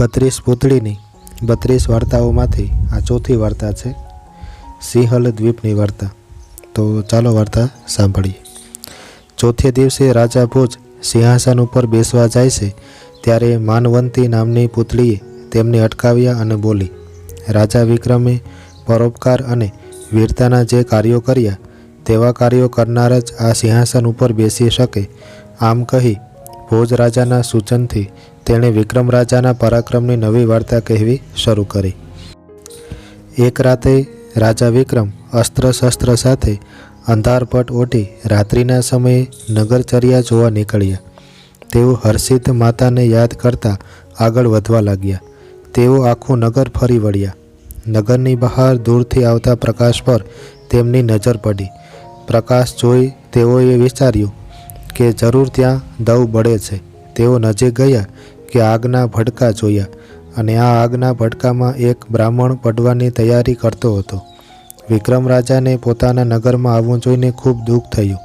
32 પૂતળીની 32 વાર્તાઓમાંથી આ ચોથી વાર્તા છે, સિંહલ દ્વીપની વાર્તા। તો ચાલો વાર્તા સાંભળીએ। ચોથે દિવસે રાજા ભોજ સિંહાસન ઉપર બેસવા જાય છે ત્યારે માનવંતી નામની પૂતળીએ તેમને અટકાવ્યા અને બોલી, રાજા વિક્રમે પરોપકાર અને વીરતાના જે કાર્યો કર્યા તેવા કાર્યો કરનાર જ આ સિંહાસન ઉપર બેસી શકે। આમ કહી ભોજ રાજાના સૂચનથી તેણે વિક્રમ રાજાના પરાક્રમની નવી વાર્તા કહેવી શરૂ કરી। એક રાતે રાજા વિક્રમ અસ્ત્ર શસ્ત્ર સાથે અંધારપટ ઓઢી રાત્રિના સમયે નગરચર્યા જોવા નીકળ્યા। તેઓ હર્ષિત માતાને યાદ કરતા આગળ વધવા લાગ્યા। તેઓ આખું નગર ફરી વળ્યા। નગરની બહાર દૂરથી આવતા પ્રકાશ પર તેમની નજર પડી। પ્રકાશ જોઈ તેઓએ વિચાર્યું કે જરૂર ત્યાં દવ બળે છે। તેઓ નજીક ગયા કે આગના ભડકા જોયા અને આ આગના ભડકામાં એક બ્રાહ્મણ પડવાની તૈયારી કરતો હતો। વિક્રમ રાજાને પોતાના નગરમાં આવવું જોઈને ખૂબ દુઃખ થયું।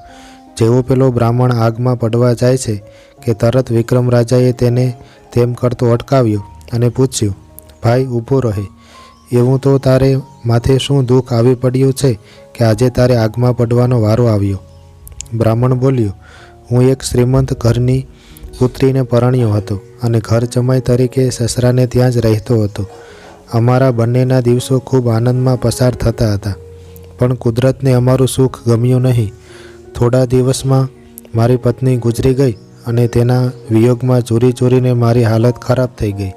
જેવો પેલો બ્રાહ્મણ આગમાં પડવા જાય છે કે તરત વિક્રમ રાજાએ તેને તેમ કરતો અટકાવ્યો અને પૂછ્યું, ભાઈ ઊભો રહે, એવું તો તારે માથે શું દુઃખ આવી પડ્યું છે કે આજે તારે આગમાં પડવાનો વારો આવ્યો? બ્રાહ્મણ બોલ્યો, હું એક શ્રીમંત ઘરની પુત્રીને પરણ્યો હતો અને ઘર જમાઈ તરીકે સસરાને ત્યાં જ રહેતો હતો। અમારા બંનેના દિવસો ખૂબ આનંદમાં પસાર થતા હતા, પણ કુદરતને અમારું સુખ ગમ્યું નહીં। થોડા દિવસમાં મારી પત્ની ગુજરી ગઈ અને તેના વિયોગમાં ચોરી ચોરીને મારી હાલત ખરાબ થઈ ગઈ।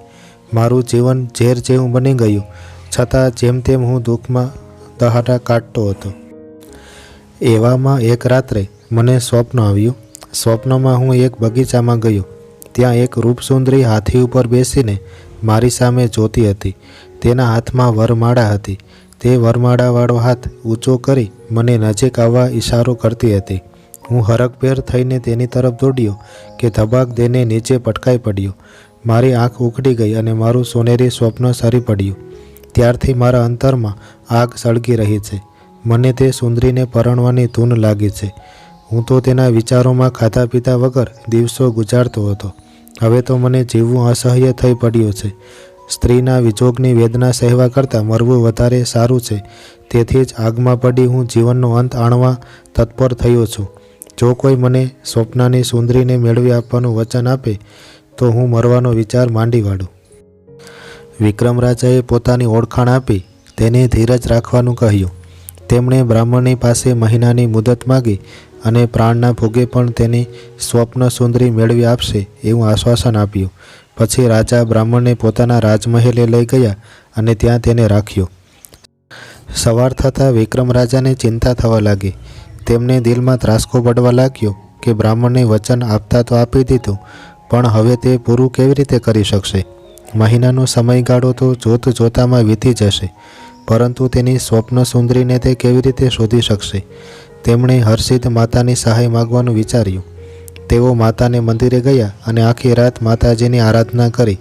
મારું જીવન ઝેર જેવું બની ગયું, છતાં જેમ તેમ હું દુઃખમાં દહાડા કાઢતો હતો। એવામાં એક રાત્રે મને સ્વપ્ન આવ્યું। સ્વપ્નમાં હું એક બગીચામાં ગયો। ત્યાં એક રૂપસુંદરી હાથી ઉપર બેસીને મારી સામે જોતી હતી। તેના હાથમાં વરમાળા હતી। તે વરમાળાવાળો હાથ ઊંચો કરી મને નજીક આવવા ઈશારો કરતી હતી। હું હરખભેર થઈને તેની તરફ દોડ્યો કે ધબાક દઈને નીચે પટકાઈ પડ્યો। મારી આંખ ઉઘડી ગઈ અને મારું સોનેરી સ્વપ્ન સરી પડ્યું। ત્યારથી મારા અંતરમાં આગ સળગી રહી છે। મને તે સુંદરીને પરણવાની ધૂન લાગી છે। હું તો તેના વિચારોમાં ખાધા પીધા વગર દિવસો ગુજારતો હતો। હવે તો મને જીવવું અસહ્ય થઈ પડ્યું છે। સ્ત્રીના વિજોગની વેદના સહેવા કરતાં મરવું વધારે સારું છે। તેથી જ આગમાં પડી હું જીવનનો અંત આણવા તત્પર થયો છું। જો કોઈ મને સ્વપ્નાની સુંદરીને મેળવી આપવાનું વચન આપે તો હું મરવાનો વિચાર માંડી વાળું। વિક્રમ રાજાએ પોતાની ઓળખાણ આપી તેને ધીરજ રાખવાનું કહ્યું। તેમણે બ્રાહ્મણની પાસે મહિનાની મુદત માગી અને પ્રાણના ભોગે પણ તેની સ્વપ્ન સુંદરી મેળવી આપશે એવું આશ્વાસન આપ્યું। પછી રાજા બ્રાહ્મણને પોતાના રાજમહેલે લઈ ગયા અને ત્યાં તેને રાખ્યો। સવાર થતાં વિક્રમ રાજાને ચિંતા થવા લાગી। તેમને દિલમાં ત્રાસકો પડવા લાગ્યો કે બ્રાહ્મણને વચન આપતા તો આપી દીધું, પણ હવે તે પૂરું કેવી રીતે કરી શકશે? મહિનાનો સમયગાળો તો જોત જોતામાં વીતી જશે, પરંતુ તેની સ્વપ્ન સુંદરીને તે કેવી રીતે શોધી શકશે? તેમણે હર્ષિત માતાની સહાય માગવાનું વિચાર્યું। તેઓ માતાને મંદિરે ગયા અને આખી રાત માતાજીની આરાધના કરી।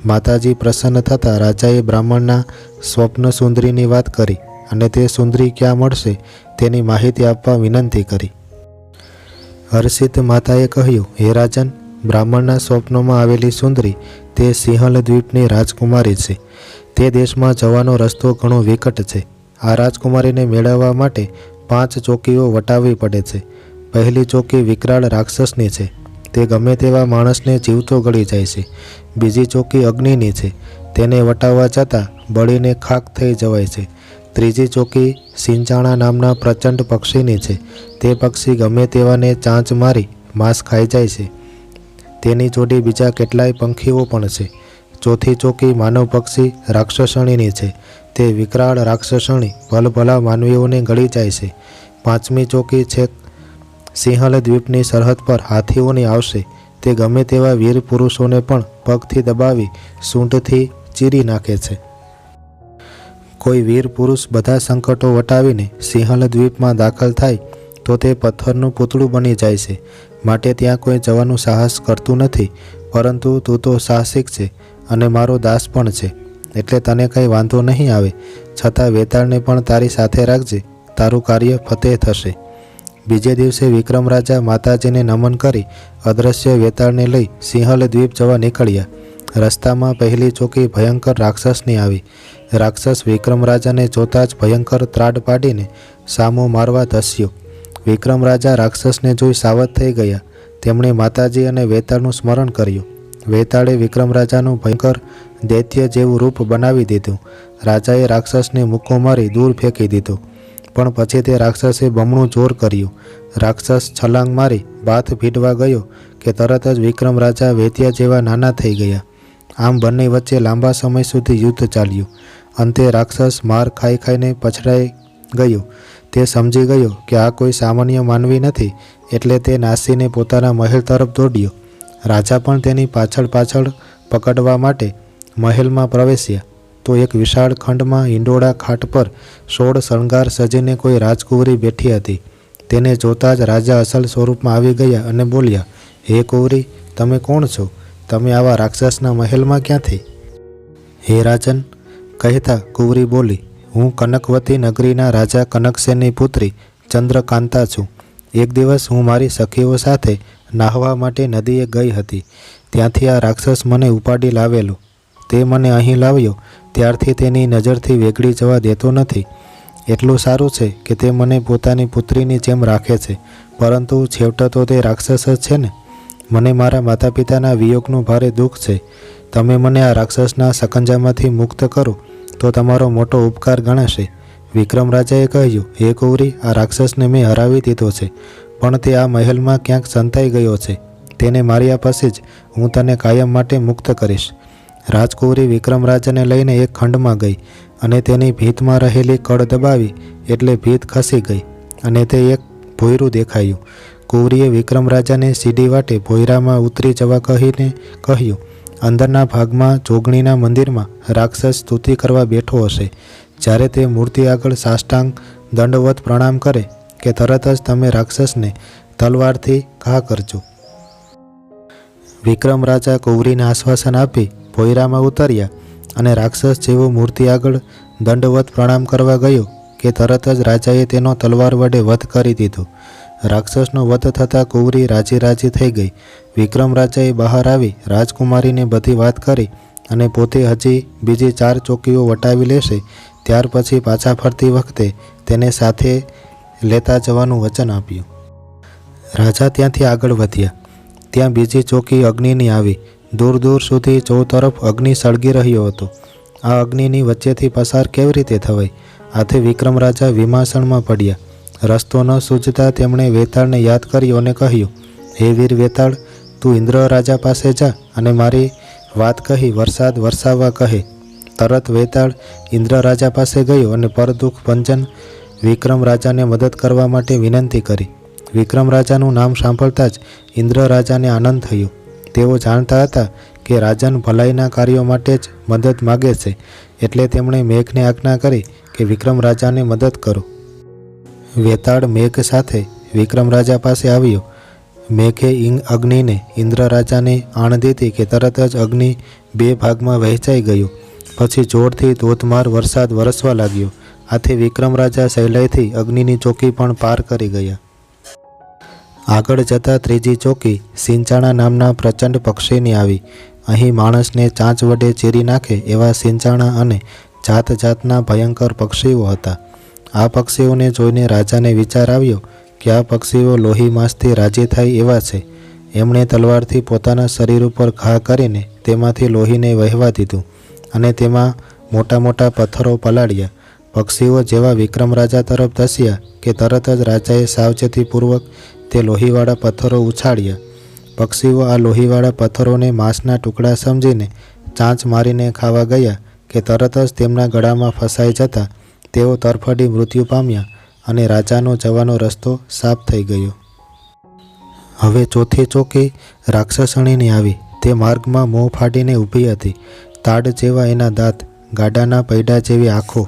માતાજી પ્રસન્ન થતાં રાજાએ બ્રાહ્મણના સ્વપ્ન સુંદરીની વાત કરી અને તે સુંદરી ક્યાં મળશે તેની માહિતી આપવા વિનંતી કરી। હર્ષિત માતાએ કહ્યું, હે રાજન, બ્રાહ્મણના સ્વપ્નમાં આવેલી સુંદરી તે સિંહલ દ્વીપની રાજકુમારી છે। તે દેશમાં જવાનો રસ્તો ઘણો વિકટ છે। આ રાજકુમારીને મેળવવા માટે 5 ચોકીઓ વટાવવી પડે છે। પહેલી ચોકી વિકરાળ રાક્ષસની છે, તે ગમે તેવા માણસને જીવતો ગળી જાય છે। બીજી ચોકી અગ્નિની છે, તેને વટાવવા જતાં બળીને ખાક થઈ જવાય છે। ત્રીજી ચોકી સિંચાણા નામના પ્રચંડ પક્ષીની છે, તે પક્ષી ગમે તેવાને ચાંચ મારી માંસ ખાઈ જાય છે। તેની જોડી બીજા કેટલાય પંખીઓ પણ છે। ચોથી ચોકી માનવ પક્ષી રાક્ષસણીની છે, તે વિકરાળ રાક્ષસણી ભલભલા માનવીઓને ગળી જાય છે। પાંચમી ચોકી છેક સિંહલ દ્વીપની સરહદ પર હાથીઓની આવશે, તે ગમે તેવા વીર પુરુષોને પણ પગથી દબાવી સૂંઢથી ચીરી નાખે છે। કોઈ વીર પુરુષ બધા સંકટો વટાવીને સિંહલ દ્વીપમાં દાખલ થાય તો તે પથ્થરનું પૂતળું બની જાય છે, માટે ત્યાં કોઈ જવાનું સાહસ કરતું નથી। પરંતુ તું તો સાહસિક છે અને મારો દાસ પણ છે, એટલે તને કંઈ વાંધો નહીં આવે। છતાં વેતાળને પણ તારી સાથે રાખજે, તારું કાર્ય ફતેહ થશે। બીજે દિવસે વિક્રમ રાજા માતાજીને નમન કરી અદૃશ્ય વેતાળને લઈ સિંહલ દ્વીપ જવા નીકળ્યા રસ્તામાં પહેલી ચોકી ભયંકર રાક્ષસની આવી. રાક્ષસ વિક્રમ રાજાને જોતાં જ ભયંકર ત્રાડ પાડીને સામો મારવા ધસ્યો. વિક્રમ રાજા રાક્ષસને જોઈ સાવધ થઈ ગયા. તેમણે માતાજી અને વેતાળનું સ્મરણ કર્યું. વેતાળે વિક્રમ રાજાનું ભયંકર દૈત્ય જેવું રૂપ બનાવી દીધું. રાજાએ રાક્ષસને મુક્કો મારી દૂર ફેંકી દીધો. પણ પછી તે રાક્ષસે બમણું જોર કર્યું. રાક્ષસ છલાંગ મારી બાથ ભીડવા ગયો કે તરત જ વિક્રમ રાજા વેત્યા જેવા નાના થઈ ગયા. આમ બંને વચ્ચે લાંબા સમય સુધી યુદ્ધ ચાલ્યું. અંતે રાક્ષસ માર ખાઈ ખાઈને પછડાઈ ગયો. તે સમજી ગયો કે આ કોઈ સામાન્ય માનવી નથી, એટલે તે નાસીને પોતાના મહેલ તરફ દોડ્યો. રાજા પણ તેની પાછળ પાછળ પકડવા માટે મહેલમાં પ્રવેશ્યા તો એક વિશાળ ખંડમાં હિંડોળા ખાટ પર 16 શણગાર સજીને કોઈ રાજકુંવરી બેઠી હતી. તેને જોતાં જ રાજા અસલ સ્વરૂપમાં આવી ગયા અને બોલ્યા, હે કુંવરી, તમે કોણ છો? તમે આવા રાક્ષસના મહેલમાં ક્યાંથી? હે રાજન, કહેતા કુંવરી બોલી, હું કનકવતી નગરીના રાજા કનકસેનની પુત્રી ચંદ્રકાંતા છું. એક દિવસ હું મારી સખીઓ સાથે નાહવા માટે નદીએ ગઈ હતી. ત્યાંથી આ રાક્ષસ મને ઉપાડી લાવેલો. તે મને અહીં લાવ્યો ત્યારથી તેની નજરથી વેગળી જવા દેતો નથી. એટલું સારું છે કે તે મને પોતાની પુત્રીની જેમ રાખે છે, પરંતુ છેવટે તો તે રાક્ષસ જ છે ને. મને મારા માતા પિતાના વિયોગનું ભારે દુઃખ છે. તમે મને આ રાક્ષસના સકંજામાંથી મુક્ત કરો તો તમારો મોટો ઉપકાર ગણાશે. વિક્રમ રાજાએ કહ્યું, હે કુંવરી, આ રાક્ષસને મેં હરાવી દીધો છે, પણ તે આ મહેલમાં ક્યાંક સંતાઈ ગયો છે. તેને માર્યા પછી જ હું તને કાયમ માટે મુક્ત કરીશ. રાજકુંવરી વિક્રમ રાજાને લઈને એક ખંડમાં ગઈ અને તેની ભીતમાં રહેલી કળ દબાવી એટલે ભીત ખસી ગઈ અને તે એક ભોંયરું દેખાયું. કુંવરીએ વિક્રમ રાજાને સીધી વાટે ભોંયરામાં ઉતરી જવા કહીને કહ્યું, અંદરના ભાગમાં જોગણીના મંદિરમાં રાક્ષસ સ્તુતિ કરવા બેઠો હશે. જ્યારે તે મૂર્તિ આગળ સાષ્ટાંગ દંડવત પ્રણામ કરે કે તરત જ તમે રાક્ષસને તલવારથી ઘા કરજો. વિક્રમ રાજા કુંવરીને આશ્વાસન આપી ભોંયરામાં ઉતર્યા અને રાક્ષસ જેવો મૂર્તિ આગળ દંડવત પ્રણામ કરવા ગયો કે તરત જ રાજાએ તેનો તલવાર વડે વધ કરી દીધો. રાક્ષસનો વધ થતાં કુંવરી રાજી રાજી થઈ ગઈ. વિક્રમ રાજાએ બહાર આવી રાજકુમારીને બધી વાત કરી અને પોતે હજી બીજી 4 ચોકીઓ વટાવી લેશે ત્યાર પછી પાછા ફરતી વખતે તેને સાથે લેતા જવાનું વચન આપ્યું. રાજા ત્યાંથી આગળ વધ્યા. ત્યાં બીજી ચોકી અગ્નિની આવી. દૂર દૂર સુધી ચૌતરફ અગ્નિ સળગી રહ્યો હતો. આ અગ્નિની વચ્ચેથી પસાર કેવી રીતે થવાય? આથી વિક્રમ રાજા વિમાસણમાં પડ્યા. રસ્તો ન સૂઝતા તેમણે વેતાળને યાદ કર્યો અને કહ્યું, હે વીર વેતાળ, તું ઇન્દ્ર રાજા પાસે જા અને મારી વાત કહી વરસાદ વરસાવવા કહે. તરત વેતાળ ઇન્દ્ર રાજા પાસે ગયો અને પરદુઃખ ભંજન વિક્રમ રાજાને મદદ કરવા માટે વિનંતી કરી. વિક્રમ રાજાનું નામ સાંભળતા જ ઇન્દ્ર રાજાને આનંદ થયો. તેઓ જાણતા હતા કે રાજન ભલાઈના કાર્યો માટે જ મદદ માગે છે, એટલે તેમણે મેઘને આજ્ઞા કરી કે વિક્રમ રાજાને મદદ કરો. વેતાળ મેઘ સાથે વિક્રમ રાજા પાસે આવ્યો. મેઘે અગ્નિને ઇન્દ્ર રાજાને આણ દીધી કે તરત જ અગ્નિ 2 ભાગમાં વહેંચાઈ ગયો. પછી જોરથી ધોધમાર વરસાદ વરસવા લાગ્યો. આથી વિક્રમ રાજા સહેલાઈથી અગ્નિની ચોકી પણ પાર કરી ગયા. આગળ જતાં ત્રીજી ચોકી સિંચાણા નામના પ્રચંડ પક્ષીની આવી. અહીં માણસને ચાંચ વડે ચીરી નાખે એવા સિંચાણા અને જાત જાતના ભયંકર પક્ષીઓ હતા. આ પક્ષીઓને જોઈને રાજાને વિચાર આવ્યો કે આ પક્ષીઓ લોહી માંસથી રાજી થાય એવા છે. એમણે તલવારથી પોતાના શરીર ઉપર ઘા કરીને તેમાંથી લોહીને વહેવા દીધું અને તેમાં મોટા મોટા પથ્થરો પલાળ્યા. પક્ષીઓ જેવા વિક્રમ રાજા તરફ ધસ્યા કે તરત જ રાજાએ સાવચેતીપૂર્વક તે લોહીવાળા પથ્થરો ઉછાળ્યા. પક્ષીઓ આ લોહીવાળા પથ્થરોને માંસના ટુકડા સમજીને ચાંચ મારીને ખાવા ગયા કે તરત જ તેમના ગળામાં ફસાઈ જતા તેઓ તરફડી મૃત્યુ પામ્યા અને રાજાનો જવાનો રસ્તો સાફ થઈ ગયો. હવે ચોથી ચોકી રાક્ષસણીની આવી. તે માર્ગમાં મોં ફાડીને ઊભી હતી. તાડ જેવા એના દાંત, ગાડાના પૈડા જેવી આંખો,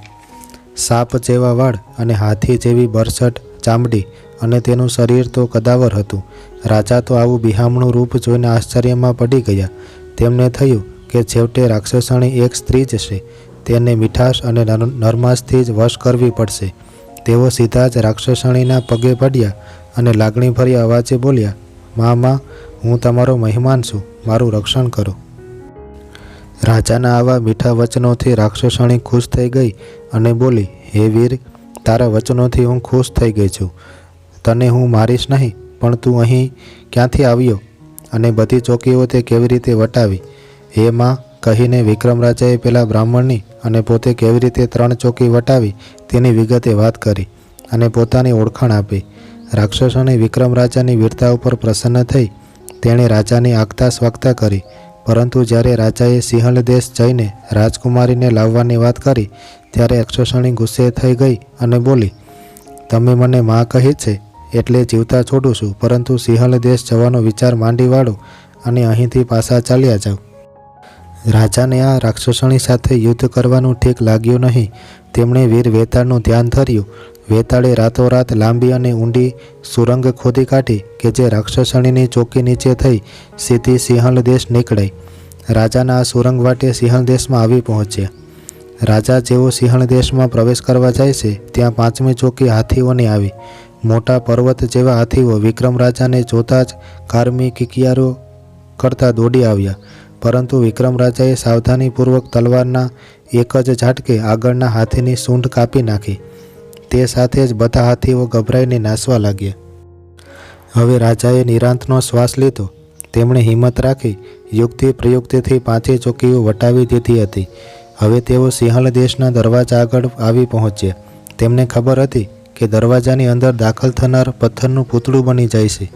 સાપ જેવા વાળ અને હાથી જેવી બરછટ ચામડી અને તેનું શરીર તો કદાવર હતું. રાજા તો આવું બિહામણું રૂપ જોઈને આશ્ચર્યમાં પડી ગયા. તેમને થયું કે છેવટે રાક્ષસણી એક સ્ત્રી જ છે. તેને મીઠાશ અને નરમાશથી જ વશ કરવી પડશે. તેઓ સીધા જ રાક્ષસણીના પગે પડ્યા અને લાગણીભર્યા અવાજે બોલ્યા, મા, હું તમારો મહેમાન છું, મારું રક્ષણ કરો. રાજાના આવા મીઠા વચનોથી રાક્ષસણી ખુશ થઈ ગઈ અને બોલી, હે વીર, તારા વચનોથી હું ખુશ થઈ ગઈ છું. તને હું મારીશ નહીં, પણ તું અહીં ક્યાંથી આવ્યો અને બધી ચોકીઓ તે કેવી રીતે વટાવી? હે માં, કહીને વિક્રમ રાજાએ પેલા બ્રાહ્મણની અને પોતે કેવી રીતે 3 ચોકી વટાવી તેની વિગતે વાત કરી અને પોતાની ઓળખાણ આપી. રાક્ષસણી વિક્રમ રાજાની વીરતા ઉપર પ્રસન્ન થઈ. તેણે રાજાની આગતા સ્વાગતા કરી. પરંતુ જ્યારે રાજાએ સિંહલ દેશ જઈને રાજકુમારીને લાવવાની વાત કરી ત્યારે રાક્ષસણી ગુસ્સે થઈ ગઈ અને બોલી, તમે મને માં કહી છે એટલે જીવતા છોડું છું, પરંતુ સિંહલ દેશ જવાનો વિચાર માંડી વાળો અને અહીંથી પાછા ચાલ્યા જાઓ. રાજાને આ રાક્ષસણી સાથે યુદ્ધ કરવાનું ઠીક લાગ્યું નહીં. તેમણે વીર વેતાળનું ધ્યાન ધર્યું. વેતાળે રાતોરાત લાંબી અને ઊંડી સુરંગ ખોદી કાઢી કે જે રાક્ષસણીની ચોકી નીચે થઈ સીધી સિંહલ દેશ નીકળાઈ. રાજાના આ સુરંગ વાટે સિંહલ દેશમાં આવી પહોંચ્યા. રાજા જેવો સિંહલ દેશમાં પ્રવેશ કરવા જાય છે ત્યાં 5મી ચોકી હાથીઓની આવી. મોટા પર્વત જેવા હાથીઓ વિક્રમ રાજાને જોતા જ કારમી કિકિયારો કરતા દોડી આવ્યા. પરંતુ વિક્રમ રાજાએ સાવધાનીપૂર્વક તલવારના એક જ ઝાટકે આગળના હાથીની સૂંઢ કાપી નાખી. તે સાથે જ બધા હાથીઓ ગભરાઈને નાસવા લાગ્યા. હવે રાજાએ નિરાંતનો શ્વાસ લીધો. તેમણે હિંમત રાખી યુક્તિ પ્રયુક્તિથી 5 ચોકીઓ વટાવી દીધી હતી. હવે તેઓ સિંહલ દેશના દરવાજા આગળ આવી પહોંચ્યા. તેમને ખબર હતી કે દરવાજાની અંદર દાખલ થનાર પથ્થરનું પૂતળું બની જાય છે.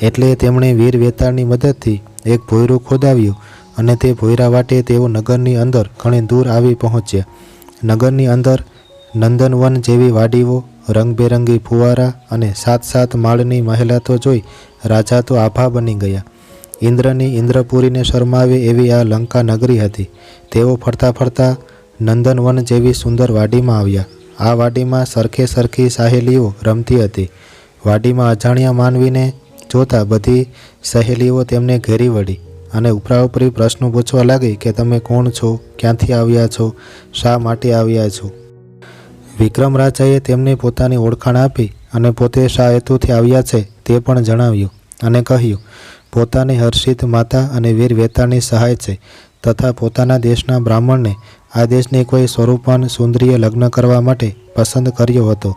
એટલે તેમણે વીર વેતાળની મદદથી એક ભોંયરું ખોદાવ્યું અને તે ભોંયરા વાટે તેઓ નગરની અંદર ઘણી દૂર આવી પહોંચ્યા. નગરની અંદર નંદનવન જેવી વાડીઓ, રંગબેરંગી ફુવારા અને 7 માળની મહેલાતો જોઈ રાજા તો આભા બની ગયા. ઇન્દ્રની ઇન્દ્રપુરીને શરમાવે એવી આ લંકા નગરી હતી. તેઓ ફરતા ફરતા નંદનવન જેવી સુંદર વાડીમાં આવ્યા. આ વાડીમાં સરખે સરખી સહેલીઓ રમતી હતી. વાડીમાં અજાણ્યા માનવીને જોતા બધી સહેલીઓ તેમને ઘેરી વળી અને ઉપરાઉપરી પ્રશ્નો પૂછવા લાગી કે તમે કોણ છો, ક્યાંથી આવ્યા છો, શા માટે આવ્યા છો? વિક્રમ રાજાએ તેમને પોતાની ઓળખાણ આપી અને પોતે શા હેતુથી આવ્યા છે તે પણ જણાવ્યું અને કહ્યું, પોતાની હર્ષિત માતા અને વીર વેતાળની સહાય છે તથા પોતાના દેશના બ્રાહ્મણને આ દેશની કોઈ સ્વરૂપાન સુંદરીએ લગ્ન કરવા માટે પસંદ કર્યો હતો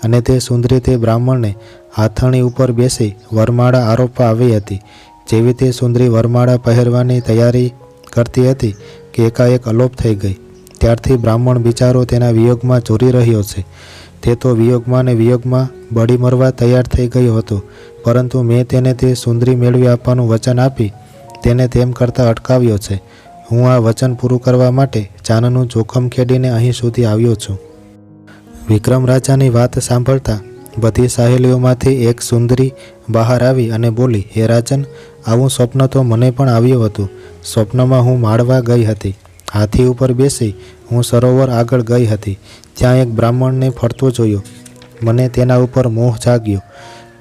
અને તે સુંદરી તે બ્રાહ્મણને હાથણી ઉપર બેસી વરમાળા આરોપવા આવી હતી. જેવી તે સુંદરી વરમાળા પહેરવાની તૈયારી કરતી હતી કે એકાએક અલોપ થઈ ગઈ. ત્યારથી બ્રાહ્મણ બિચારો તેના વિયોગમાં ઝૂરી રહ્યો છે. તે તો વિયોગમાં ને વિયોગમાં બળી મરવા તૈયાર થઈ ગયો હતો, પરંતુ મેં તેને તે સુંદરી મેળવી આપવાનું વચન આપી તેને તેમ કરતાં અટકાવ્યો છે. હું આ વચન પૂરું કરવા માટે જાનનું જોખમ ખેડીને અહીં સુધી આવ્યો છું. વિક્રમ રાજાની વાત સાંભળતા બધી સહેલીઓમાંથી એક સુંદરી બહાર આવી અને બોલી, હે રાજન, આવું સ્વપ્ન તો મને પણ આવ્યું હતું. સ્વપ્નમાં હું માળવા ગઈ હતી. હાથી ઉપર બેસી હું સરોવર આગળ ગઈ હતી. ત્યાં એક બ્રાહ્મણને ફરતો જોયો. મને તેના ઉપર મોહ જાગ્યો.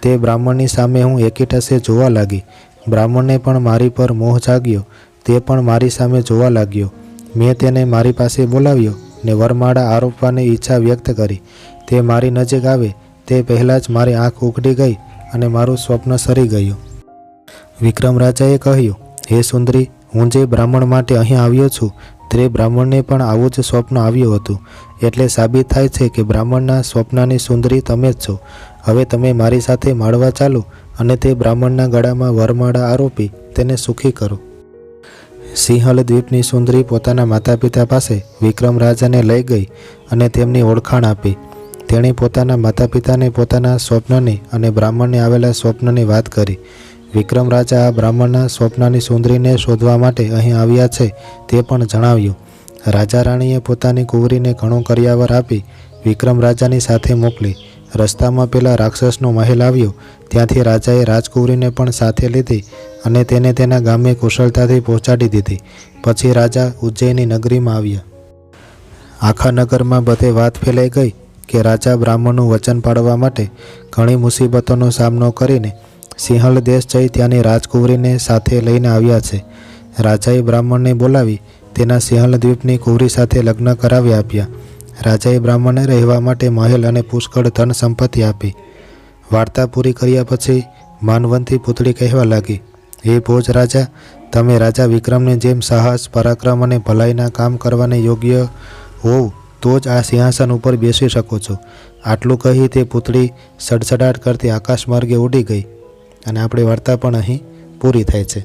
તે બ્રાહ્મણની સામે હું એકીટસે જોવા લાગી. બ્રાહ્મણને પણ મારી પર મોહ જાગ્યો. તે પણ મારી સામે જોવા લાગ્યો. મેં તેને મારી પાસે બોલાવ્યો ને વરમાળા આરોપવાની ઈચ્છા વ્યક્ત કરી. તે મારી નજીક આવે તે પહેલાં જ મારી આંખ ઉઘડી ગઈ અને મારું સ્વપ્ન સરી ગયું. વિક્રમ રાજાએ કહ્યું, હે સુંદરી, હું જે બ્રાહ્મણ માટે અહીં આવ્યો છું તે બ્રાહ્મણને પણ આવું જ સ્વપ્ન આવ્યું હતું. એટલે સાબિત થાય છે કે બ્રાહ્મણના સ્વપ્નની સુંદરી તમે જ છો. હવે તમે મારી સાથે માળવા ચાલો અને તે બ્રાહ્મણના ગળામાં વરમાળા આરોપી તેને સુખી કરો. સિંહલ દ્વીપની સુંદરી પોતાના માતા પિતા પાસે વિક્રમ રાજાને લઈ ગઈ અને તેમની ઓળખાણ આપી. તેણે પોતાના માતા પિતાને પોતાના સ્વપ્નની અને બ્રાહ્મણને આવેલા સ્વપ્નની વાત કરી. વિક્રમ રાજા આ બ્રાહ્મણના સ્વપ્નની સુંદરીને શોધવા માટે અહીં આવ્યા છે તે પણ જણાવ્યું. રાજા રાણીએ પોતાની કુંવરીને ઘણો કરિયાવર આપી વિક્રમ રાજાની સાથે મોકલી. રસ્તામાં પેલા રાક્ષસનો મહેલ આવ્યો. ત્યાંથી રાજાએ રાજકુંવરીને પણ સાથે લીધી અને તેને તેના ગામે કુશળતાથી પહોંચાડી દીધી. પછી રાજા ઉજ્જૈની નગરીમાં આવ્યા. આખા નગરમાં બધે વાત ફેલાઈ ગઈ કે રાજા બ્રાહ્મણનું વચન પાળવા માટે ઘણી મુસીબતોનો સામનો કરીને સિંહલ દેશ જઈ ત્યાંની રાજકુંવરીને સાથે લઈને આવ્યા છે. રાજાએ બ્રાહ્મણને બોલાવી તેના સિંહલ દ્વીપની કુંવરી સાથે લગ્ન કરાવી આપ્યા. રાજાએ બ્રાહ્મણને રહેવા માટે મહેલ અને પુષ્કળ ધન સંપત્તિ આપી. વાર્તા પૂરી કર્યા પછી માનવંતી પુતળી કહેવા લાગી, હે ભોજ રાજા, તમે રાજા વિક્રમની જેમ સાહસ, પરાક્રમ અને ભલાઈના કામ કરવાને યોગ્ય હોવ તો જ આ સિંહાસન ઉપર બેસી શકો છો. આટલું કહી તે પૂતળી સડસડાટ કરતી આકાશ માર્ગે ઉડી ગઈ અને આપણી વાર્તા પણ અહીં પૂરી થાય છે.